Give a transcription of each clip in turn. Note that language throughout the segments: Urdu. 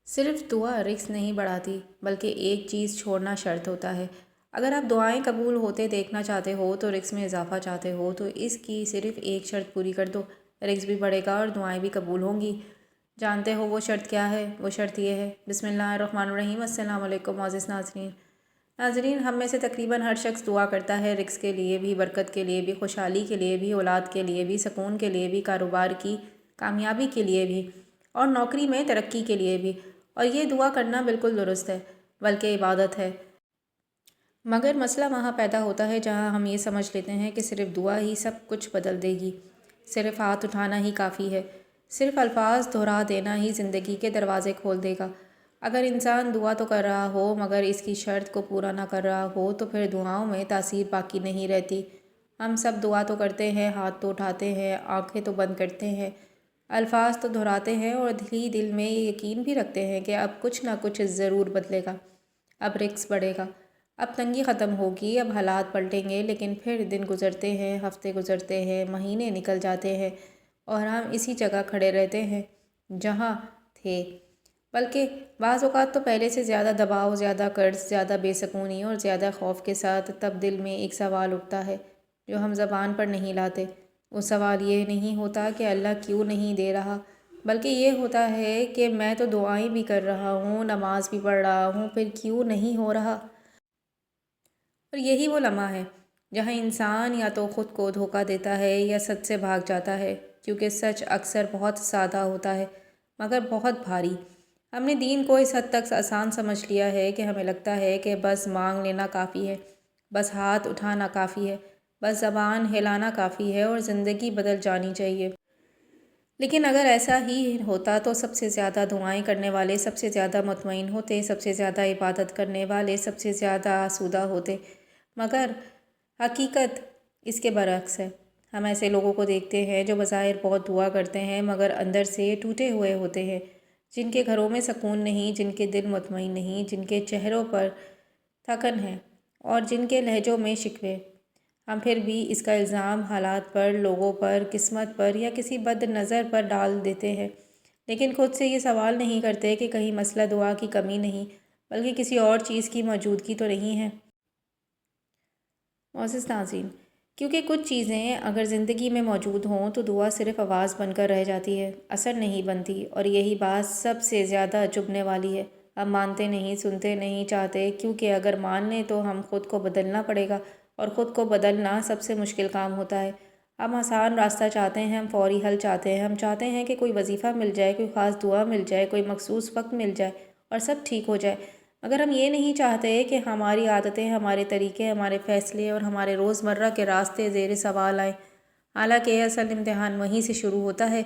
صرف دعا رزق نہیں بڑھاتی، بلکہ ایک چیز چھوڑنا شرط ہوتا ہے۔ اگر آپ دعائیں قبول ہوتے دیکھنا چاہتے ہو تو رزق میں اضافہ چاہتے ہو تو اس کی صرف ایک شرط پوری کر دو، رزق بھی بڑھے گا اور دعائیں بھی قبول ہوں گی۔ جانتے ہو وہ شرط کیا ہے؟ وہ شرط یہ ہے، بسم اللہ الرحمن الرحیم۔ السلام علیکم معزز ناظرین، ہم میں سے تقریباً ہر شخص دعا کرتا ہے، رزق کے لیے بھی، برکت کے لیے بھی، خوشحالی کے لیے بھی، اولاد کے لیے بھی، سکون کے لیے بھی، کاروبار کی کامیابی کے لیے بھی اور نوکری میں ترقی کے لیے بھی۔ اور یہ دعا کرنا بالکل درست ہے، بلکہ عبادت ہے۔ مگر مسئلہ وہاں پیدا ہوتا ہے جہاں ہم یہ سمجھ لیتے ہیں کہ صرف دعا ہی سب کچھ بدل دے گی، صرف ہاتھ اٹھانا ہی کافی ہے، صرف الفاظ دہرا دینا ہی زندگی کے دروازے کھول دے گا۔ اگر انسان دعا تو کر رہا ہو مگر اس کی شرط کو پورا نہ کر رہا ہو تو پھر دعاؤں میں تاثیر باقی نہیں رہتی۔ ہم سب دعا تو کرتے ہیں، ہاتھ تو اٹھاتے ہیں، آنکھیں تو بند کرتے ہیں، الفاظ تو دہراتے ہیں اور دل میں یہ یقین بھی رکھتے ہیں کہ اب کچھ نہ کچھ ضرور بدلے گا، اب رزق بڑھے گا، اب تنگی ختم ہوگی، اب حالات پلٹیں گے۔ لیکن پھر دن گزرتے ہیں، ہفتے گزرتے ہیں، مہینے نکل جاتے ہیں اور ہم اسی جگہ کھڑے رہتے ہیں جہاں تھے، بلکہ بعض اوقات تو پہلے سے زیادہ دباؤ، زیادہ قرض، زیادہ بے سکونی اور زیادہ خوف کے ساتھ۔ تب دل میں ایک سوال اٹھتا ہے جو ہم زبان پر نہیں لاتے۔ وہ سوال یہ نہیں ہوتا کہ اللہ کیوں نہیں دے رہا، بلکہ یہ ہوتا ہے کہ میں تو دعائیں بھی کر رہا ہوں، نماز بھی پڑھ رہا ہوں، پھر کیوں نہیں ہو رہا؟ اور یہی وہ لمحہ ہے جہاں انسان یا تو خود کو دھوکہ دیتا ہے یا سچ سے بھاگ جاتا ہے، کیونکہ سچ اکثر بہت سادہ ہوتا ہے مگر بہت بھاری۔ ہم نے دین کو اس حد تک آسان سمجھ لیا ہے کہ ہمیں لگتا ہے کہ بس مانگ لینا کافی ہے، بس ہاتھ اٹھانا کافی ہے، بس زبان ہلانا کافی ہے اور زندگی بدل جانی چاہیے۔ لیکن اگر ایسا ہی ہوتا تو سب سے زیادہ دعائیں کرنے والے سب سے زیادہ مطمئن ہوتے، سب سے زیادہ عبادت کرنے والے سب سے زیادہ آسودہ ہوتے۔ مگر حقیقت اس کے برعکس ہے۔ ہم ایسے لوگوں کو دیکھتے ہیں جو بظاہر بہت دعا کرتے ہیں مگر اندر سے ٹوٹے ہوئے ہوتے ہیں، جن کے گھروں میں سکون نہیں، جن کے دل مطمئن نہیں، جن کے چہروں پر تھکن ہے اور جن کے لہجوں میں شکوے۔ ہم پھر بھی اس کا الزام حالات پر، لوگوں پر، قسمت پر یا کسی بد نظر پر ڈال دیتے ہیں، لیکن خود سے یہ سوال نہیں کرتے کہ کہیں مسئلہ دعا کی کمی نہیں بلکہ کسی اور چیز کی موجودگی تو نہیں ہے۔ معزز ناظرین، کیونکہ کچھ چیزیں اگر زندگی میں موجود ہوں تو دعا صرف آواز بن کر رہ جاتی ہے، اثر نہیں بنتی، اور یہی بات سب سے زیادہ چبھنے والی ہے۔ ہم مانتے نہیں، سنتے نہیں، چاہتے، کیونکہ اگر مان لیں تو ہم خود کو بدلنا پڑے گا اور خود کو بدلنا سب سے مشکل کام ہوتا ہے۔ ہم آسان راستہ چاہتے ہیں، ہم فوری حل چاہتے ہیں، ہم چاہتے ہیں کہ کوئی وظیفہ مل جائے، کوئی خاص دعا مل جائے، کوئی مخصوص وقت مل جائے اور سب ٹھیک ہو جائے۔ مگر ہم یہ نہیں چاہتے کہ ہماری عادتیں، ہمارے طریقے، ہمارے فیصلے اور ہمارے روزمرہ کے راستے زیر سوال آئیں۔ حالانکہ اصل امتحان وہیں سے شروع ہوتا ہے۔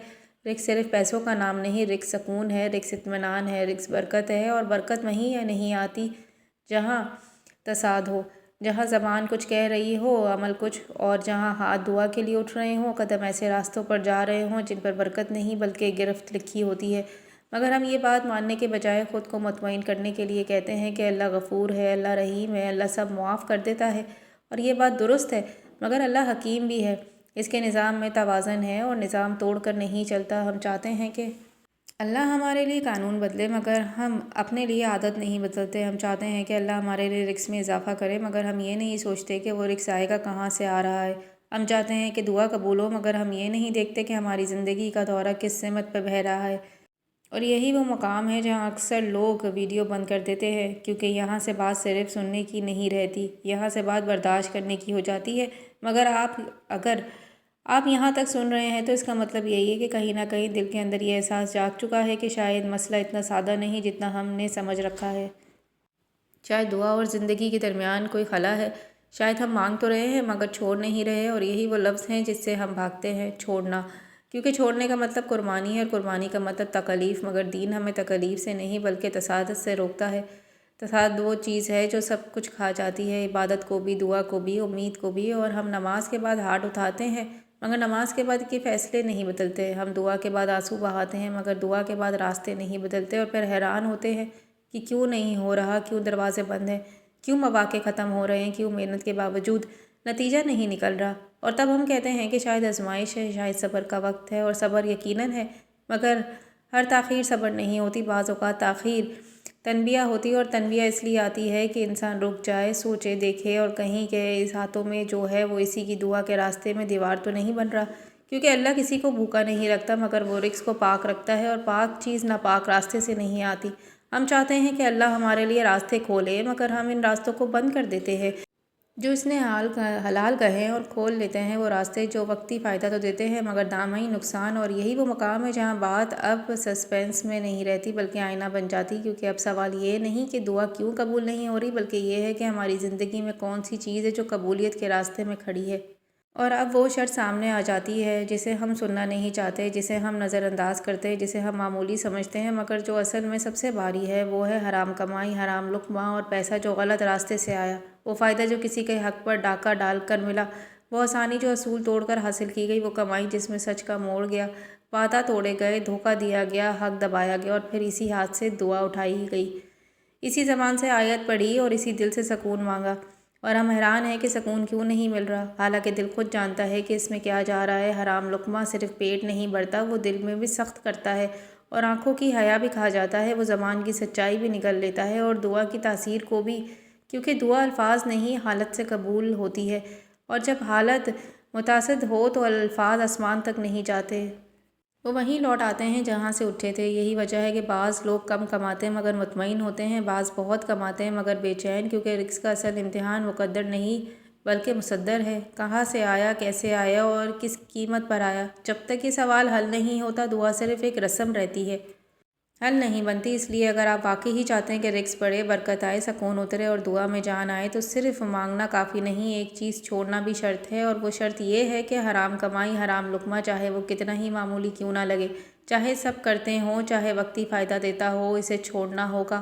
رزق صرف پیسوں کا نام نہیں، رزق سکون ہے، رزق اطمینان ہے، رزق برکت ہے، اور برکت وہیں نہیں آتی جہاں تضاد ہو، جہاں زبان کچھ کہہ رہی ہو، عمل کچھ اور، جہاں ہاتھ دعا کے لیے اٹھ رہے ہوں، قدم ایسے راستوں پر جا رہے ہوں جن پر برکت نہیں بلکہ گرفت لکھی ہوتی ہے۔ مگر ہم یہ بات ماننے کے بجائے خود کو مطمئن کرنے کے لیے کہتے ہیں کہ اللہ غفور ہے، اللہ رحیم ہے، اللہ سب معاف کر دیتا ہے، اور یہ بات درست ہے، مگر اللہ حکیم بھی ہے۔ اس کے نظام میں توازن ہے اور نظام توڑ کر نہیں چلتا۔ ہم چاہتے ہیں کہ اللہ ہمارے لیے قانون بدلے مگر ہم اپنے لیے عادت نہیں بدلتے۔ ہم چاہتے ہیں کہ اللہ ہمارے لیے رزق میں اضافہ کرے مگر ہم یہ نہیں سوچتے کہ وہ رزق آئے گا کہاں سے آ رہا ہے۔ ہم چاہتے ہیں کہ دعا قبول ہو مگر ہم یہ نہیں دیکھتے کہ ہماری زندگی کا دورہ کس سمت پہ بہہ رہا ہے۔ اور یہی وہ مقام ہے جہاں اکثر لوگ ویڈیو بند کر دیتے ہیں، کیونکہ یہاں سے بات صرف سننے کی نہیں رہتی، یہاں سے بات برداشت کرنے کی ہو جاتی ہے۔ مگر اگر آپ یہاں تک سن رہے ہیں تو اس کا مطلب یہی ہے کہ کہیں نہ کہیں دل کے اندر یہ احساس جاگ چکا ہے کہ شاید مسئلہ اتنا سادہ نہیں جتنا ہم نے سمجھ رکھا ہے۔ شاید دعا اور زندگی کے درمیان کوئی خلا ہے، شاید ہم مانگ تو رہے ہیں مگر چھوڑ نہیں رہے، اور یہی وہ لفظ ہیں جس سے ہم بھاگتے ہیں، چھوڑنا۔ کیونکہ چھوڑنے کا مطلب قربانی ہے اور قربانی کا مطلب تکلیف، مگر دین ہمیں تکلیف سے نہیں بلکہ تسادت سے روکتا ہے۔ تساد وہ چیز ہے جو سب کچھ کھا جاتی ہے، عبادت کو بھی، دعا کو بھی، امید کو بھی، اور ہم نماز کے بعد ہاتھ اٹھاتے ہیں مگر نماز کے بعد کے فیصلے نہیں بدلتے، ہم دعا کے بعد آنسو بہاتے ہیں مگر دعا کے بعد راستے نہیں بدلتے، اور پھر حیران ہوتے ہیں کہ کیوں نہیں ہو رہا، کیوں دروازے بند ہیں، کیوں مواقع ختم ہو رہے ہیں، کیوں محنت کے باوجود نتیجہ نہیں نکل رہا۔ اور تب ہم کہتے ہیں کہ شاید آزمائش ہے، شاید صبر کا وقت ہے، اور صبر یقیناً ہے مگر ہر تاخیر صبر نہیں ہوتی، بعض اوقات تاخیر تنبیہ ہوتی ہے، اور تنبیہ اس لیے آتی ہے کہ انسان رک جائے، سوچے، دیکھے اور کہیں کہ اس ہاتھوں میں جو ہے وہ اسی کی دعا کے راستے میں دیوار تو نہیں بن رہا، کیونکہ اللہ کسی کو بھوکا نہیں رکھتا، مگر وہ رزق کو پاک رکھتا ہے، اور پاک چیز ناپاک راستے سے نہیں آتی۔ ہم چاہتے ہیں کہ اللہ ہمارے لیے راستے کھولے، مگر ہم ان راستوں کو بند کر دیتے ہیں جو اس نے حلال کہیں، اور کھول لیتے ہیں وہ راستے جو وقتی فائدہ تو دیتے ہیں مگر دائمی نقصان۔ اور یہی وہ مقام ہے جہاں بات اب سسپینس میں نہیں رہتی بلکہ آئینہ بن جاتی، کیونکہ اب سوال یہ نہیں کہ دعا کیوں قبول نہیں ہو رہی، بلکہ یہ ہے کہ ہماری زندگی میں کون سی چیز ہے جو قبولیت کے راستے میں کھڑی ہے۔ اور اب وہ شرط سامنے آ جاتی ہے جسے ہم سننا نہیں چاہتے، جسے ہم نظر انداز کرتے، جسے ہم معمولی سمجھتے ہیں، مگر جو اصل میں سب سے بھاری ہے وہ ہے حرام کمائی، حرام لقمہ، اور پیسہ جو غلط راستے سے آیا، وہ فائدہ جو کسی کے حق پر ڈاکہ ڈال کر ملا، وہ آسانی جو اصول توڑ کر حاصل کی گئی، وہ کمائی جس میں سچ کا موڑ گیا، وعدہ توڑے گئے، دھوکہ دیا گیا، حق دبایا گیا، اور پھر اسی ہاتھ سے دعا اٹھائی گئی، اسی زبان سے آیت پڑھی اور اسی دل سے سکون مانگا، اور ہم حیران ہیں کہ سکون کیوں نہیں مل رہا، حالانکہ دل خود جانتا ہے کہ اس میں کیا جا رہا ہے۔ حرام لقمہ صرف پیٹ نہیں بھرتا، وہ دل میں بھی سخت کرتا ہے، اور آنکھوں کی حیا بھی کھا جاتا ہے، وہ زبان کی سچائی بھی نگل لیتا ہے، اور دعا کی تاثیر کو بھی، کیونکہ دعا الفاظ نہیں حالت سے قبول ہوتی ہے، اور جب حالت متعصد ہو تو الفاظ آسمان تک نہیں جاتے، وہ وہیں لوٹ آتے ہیں جہاں سے اٹھے تھے۔ یہی وجہ ہے کہ بعض لوگ کم کماتے ہیں مگر مطمئن ہوتے ہیں، بعض بہت کماتے ہیں مگر بے چین، کیونکہ رزق کا اصل امتحان مقدر نہیں بلکہ مصدر ہے، کہاں سے آیا، کیسے آیا اور کس قیمت پر آیا۔ جب تک یہ سوال حل نہیں ہوتا، دعا صرف ایک رسم رہتی ہے، حل نہیں بنتی۔ اس لیے اگر آپ واقعی ہی چاہتے ہیں کہ رزق بڑھے، برکت آئے، سکون اترے اور دعا میں جان آئے، تو صرف مانگنا کافی نہیں، ایک چیز چھوڑنا بھی شرط ہے، اور وہ شرط یہ ہے کہ حرام کمائی، حرام لقمہ، چاہے وہ کتنا ہی معمولی کیوں نہ لگے، چاہے سب کرتے ہوں، چاہے وقتی فائدہ دیتا ہو، اسے چھوڑنا ہوگا،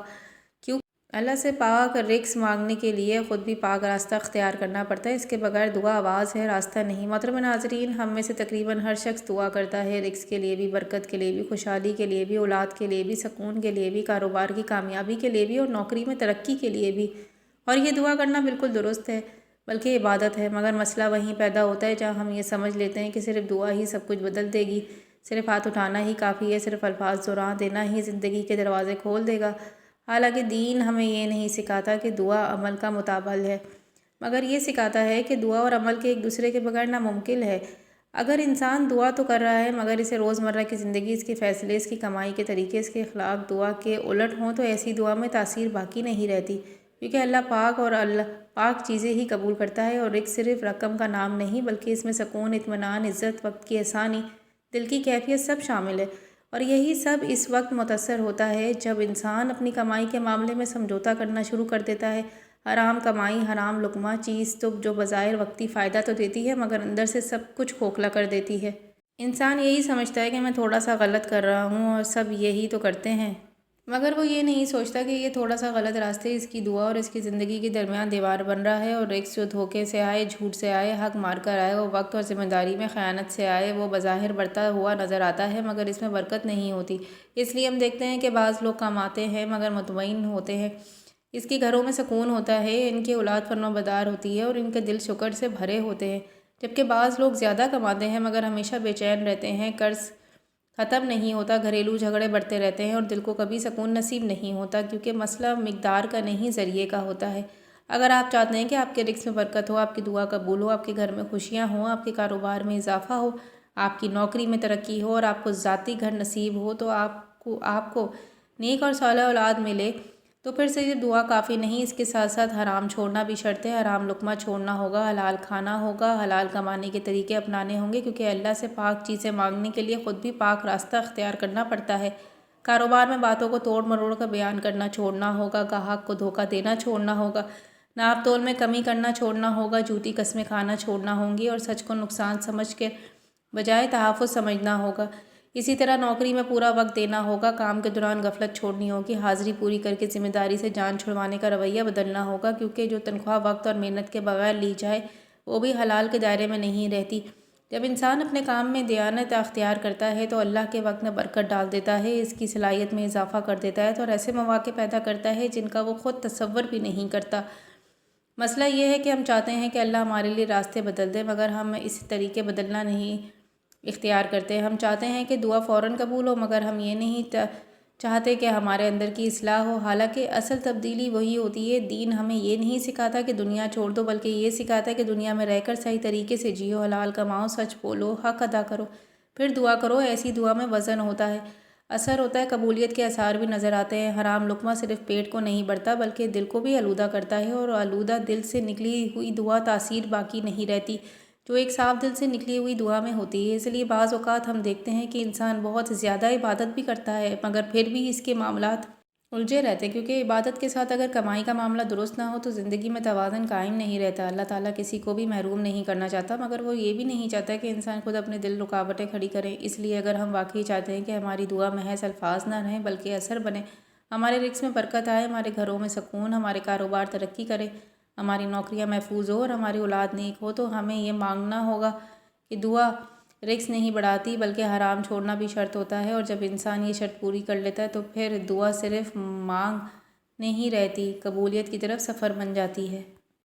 کیوں اللہ سے پاک رزق مانگنے کے لیے خود بھی پاک راستہ اختیار کرنا پڑتا ہے، اس کے بغیر دعا آواز ہے، راستہ نہیں۔ محترم ناظرین، ہم میں سے تقریباً ہر شخص دعا کرتا ہے، رزق کے لیے بھی، برکت کے لیے بھی، خوشحالی کے لیے بھی، اولاد کے لیے بھی، سکون کے لیے بھی، کاروبار کی کامیابی کے لیے بھی، اور نوکری میں ترقی کے لیے بھی، اور یہ دعا کرنا بالکل درست ہے، بلکہ عبادت ہے، مگر مسئلہ وہیں پیدا ہوتا ہے جہاں ہم یہ سمجھ لیتے ہیں کہ صرف دعا ہی سب کچھ بدل دے گی، صرف ہاتھ اٹھانا ہی کافی ہے، صرف الفاظ دہرا دینا ہی زندگی کے دروازے کھول دے گا، حالانکہ دین ہمیں یہ نہیں سکھاتا کہ دعا عمل کا متبادل ہے، مگر یہ سکھاتا ہے کہ دعا اور عمل کے ایک دوسرے کے بغیر ناممکن ہے۔ اگر انسان دعا تو کر رہا ہے مگر اسے روزمرہ کی زندگی، اس کے فیصلے، اس کی کمائی کے طریقے، اس کے اخلاق دعا کے الٹ ہوں، تو ایسی دعا میں تاثیر باقی نہیں رہتی، کیونکہ اللہ پاک اور اللہ پاک چیزیں ہی قبول کرتا ہے، اور رزق صرف رقم کا نام نہیں بلکہ اس میں سکون، اطمینان، عزت، وقت کی آسانی، دل کی کیفیت سب شامل ہے، اور یہی سب اس وقت متاثر ہوتا ہے جب انسان اپنی کمائی کے معاملے میں سمجھوتا کرنا شروع کر دیتا ہے۔ حرام کمائی، حرام لقمہ، چیز تو جو بظاہر وقتی فائدہ تو دیتی ہے مگر اندر سے سب کچھ کھوکھلا کر دیتی ہے۔ انسان یہی سمجھتا ہے کہ میں تھوڑا سا غلط کر رہا ہوں اور سب یہی تو کرتے ہیں، مگر وہ یہ نہیں سوچتا کہ یہ تھوڑا سا غلط راستے اس کی دعا اور اس کی زندگی کے درمیان دیوار بن رہا ہے، اور رزق جو دھوکے سے آئے، جھوٹ سے آئے، حق مار کر آئے، وہ وقت اور ذمہ داری میں خیانت سے آئے، وہ بظاہر بڑھتا ہوا نظر آتا ہے مگر اس میں برکت نہیں ہوتی۔ اس لیے ہم دیکھتے ہیں کہ بعض لوگ کماتے ہیں مگر مطمئن ہوتے ہیں، اس کے گھروں میں سکون ہوتا ہے، ان کی اولاد فرمانبردار ہوتی ہے اور ان کے دل شکر سے بھرے ہوتے ہیں، جبکہ بعض لوگ زیادہ کماتے ہیں مگر ہمیشہ بے چین رہتے ہیں، قرض ختم نہیں ہوتا، گھریلو جھگڑے بڑھتے رہتے ہیں، اور دل کو کبھی سکون نصیب نہیں ہوتا، کیونکہ مسئلہ مقدار کا نہیں ذریعے کا ہوتا ہے۔ اگر آپ چاہتے ہیں کہ آپ کے رزق میں برکت ہو، آپ کی دعا قبول ہو، آپ کے گھر میں خوشیاں ہوں، آپ کے کاروبار میں اضافہ ہو، آپ کی نوکری میں ترقی ہو اور آپ کو ذاتی گھر نصیب ہو، تو آپ کو نیک اور صالح اولاد ملے، تو پھر صرف دعا کافی نہیں، اس کے ساتھ ساتھ حرام چھوڑنا بھی شرط ہے، حرام لقمہ چھوڑنا ہوگا، حلال کھانا ہوگا، حلال کمانے کے طریقے اپنانے ہوں گے، کیونکہ اللہ سے پاک چیزیں مانگنے کے لیے خود بھی پاک راستہ اختیار کرنا پڑتا ہے۔ کاروبار میں باتوں کو توڑ مروڑ کر بیان کرنا چھوڑنا ہوگا، گاہک کو دھوکہ دینا چھوڑنا ہوگا، ناپ تول میں کمی کرنا چھوڑنا ہوگا، جھوٹی قسمیں کھانا چھوڑنا ہوں گی، اور سچ کو نقصان سمجھ کے بجائے تحفظ سمجھنا ہوگا۔ اسی طرح نوکری میں پورا وقت دینا ہوگا، کام کے دوران غفلت چھوڑنی ہوگی، حاضری پوری کر کے ذمہ داری سے جان چھڑوانے کا رویہ بدلنا ہوگا، کیونکہ جو تنخواہ وقت اور محنت کے بغیر لی جائے وہ بھی حلال کے دائرے میں نہیں رہتی۔ جب انسان اپنے کام میں دیانت اختیار کرتا ہے تو اللہ کے وقت میں برکت ڈال دیتا ہے، اس کی صلاحیت میں اضافہ کر دیتا ہے، اور ایسے مواقع پیدا کرتا ہے جن کا وہ خود تصور بھی نہیں کرتا۔ مسئلہ یہ ہے کہ ہم چاہتے ہیں کہ اللہ ہمارے لیے راستے بدل دے، مگر ہم اس طریقے بدلنا نہیں اختیار کرتے ہیں۔ ہم چاہتے ہیں کہ دعا فوراً قبول ہو، مگر ہم یہ نہیں چاہتے کہ ہمارے اندر کی اصلاح ہو۔ حالانکہ اصل تبدیلی وہی ہوتی ہے۔ دین ہمیں یہ نہیں سکھاتا کہ دنیا چھوڑ دو، بلکہ یہ سکھاتا ہے کہ دنیا میں رہ کر صحیح طریقے سے جیو، حلال کماؤ، سچ بولو، حق ادا کرو، پھر دعا کرو۔ ایسی دعا میں وزن ہوتا ہے، اثر ہوتا ہے، قبولیت کے آثار بھی نظر آتے ہیں۔ حرام لقمہ صرف پیٹ کو نہیں بھرتا بلکہ دل کو بھی آلودہ کرتا ہے، اور آلودہ دل سے نکلی ہوئی دعا تاثیر باقی نہیں رہتی جو ایک صاف دل سے نکلی ہوئی دعا میں ہوتی ہے۔ اس لیے بعض اوقات ہم دیکھتے ہیں کہ انسان بہت زیادہ عبادت بھی کرتا ہے، مگر پھر بھی اس کے معاملات الجھے رہتے ہیں، کیونکہ عبادت کے ساتھ اگر کمائی کا معاملہ درست نہ ہو تو زندگی میں توازن قائم نہیں رہتا۔ اللہ تعالیٰ کسی کو بھی محروم نہیں کرنا چاہتا، مگر وہ یہ بھی نہیں چاہتا کہ انسان خود اپنے دل رکاوٹیں کھڑی کرے۔ اس لیے اگر ہم واقعی چاہتے ہیں کہ ہماری دعا محض الفاظ نہ رہیں بلکہ اثر بنے، ہمارے رزق میں برکت آئے، ہمارے گھروں میں سکون، ہمارے کاروبار ترقی کرے، ہماری نوکریاں محفوظ ہو اور ہماری اولاد نیک ہو، تو ہمیں یہ مانگنا ہوگا کہ دعا رزق نہیں بڑھاتی بلکہ حرام چھوڑنا بھی شرط ہوتا ہے، اور جب انسان یہ شرط پوری کر لیتا ہے تو پھر دعا صرف مانگ نہیں رہتی، قبولیت کی طرف سفر بن جاتی ہے۔